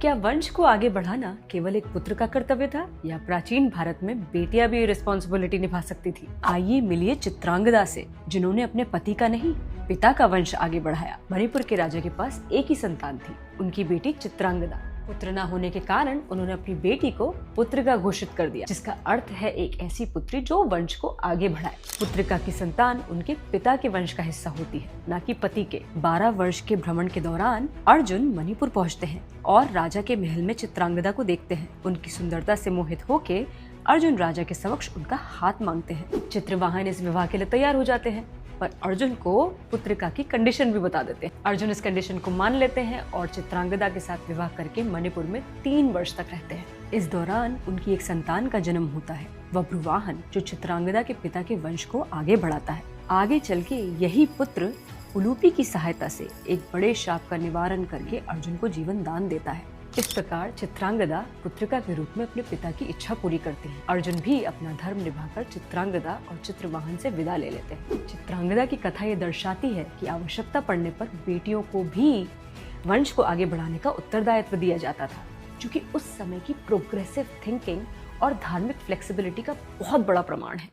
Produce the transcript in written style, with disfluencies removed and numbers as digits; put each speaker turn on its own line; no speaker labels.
क्या वंश को आगे बढ़ाना केवल एक पुत्र का कर्तव्य था या प्राचीन भारत में बेटियां भी रिस्पॉन्सिबिलिटी निभा सकती थी? आइए मिलिए चित्रांगदा से, जिन्होंने अपने पति का नहीं पिता का वंश आगे बढ़ाया। मणिपुर के राजा के पास एक ही संतान थी, उनकी बेटी चित्रांगदा। पुत्र न होने के कारण उन्होंने अपनी बेटी को पुत्रिका घोषित कर दिया, जिसका अर्थ है एक ऐसी पुत्री जो वंश को आगे बढ़ाए। पुत्रिका की संतान उनके पिता के वंश का हिस्सा होती है, न कि पति के। 12 वर्ष के भ्रमण के दौरान अर्जुन मणिपुर पहुंचते हैं और राजा के महल में चित्रांगदा को देखते हैं। उनकी सुंदरता से मोहित होके अर्जुन राजा के समक्ष उनका हाथ मांगते हैं। चित्रवाहन इस विवाह के लिए तैयार हो जाते हैं, पर अर्जुन को पुत्रिका की कंडीशन भी बता देते हैं। अर्जुन इस कंडीशन को मान लेते हैं और चित्रांगदा के साथ विवाह करके मणिपुर में 3 वर्ष तक रहते हैं। इस दौरान उनकी एक संतान का जन्म होता है, वह ब्रुवाहन, जो चित्रांगदा के पिता के वंश को आगे बढ़ाता है। आगे चल के यही पुत्र उलूपी की सहायता से एक बड़े शाप का निवारण करके अर्जुन को जीवन दान देता है। इस प्रकार चित्रांगदा पुत्रिका के रूप में अपने पिता की इच्छा पूरी करती है। अर्जुन भी अपना धर्म निभाकर चित्रांगदा और चित्रवाहन से विदा ले लेते हैं। चित्रांगदा की कथा ये दर्शाती है कि आवश्यकता पड़ने पर बेटियों को भी वंश को आगे बढ़ाने का उत्तरदायित्व दिया जाता था, क्योंकि उस समय की प्रोग्रेसिव थिंकिंग और धार्मिक फ्लेक्सिबिलिटी का बहुत बड़ा प्रमाण है।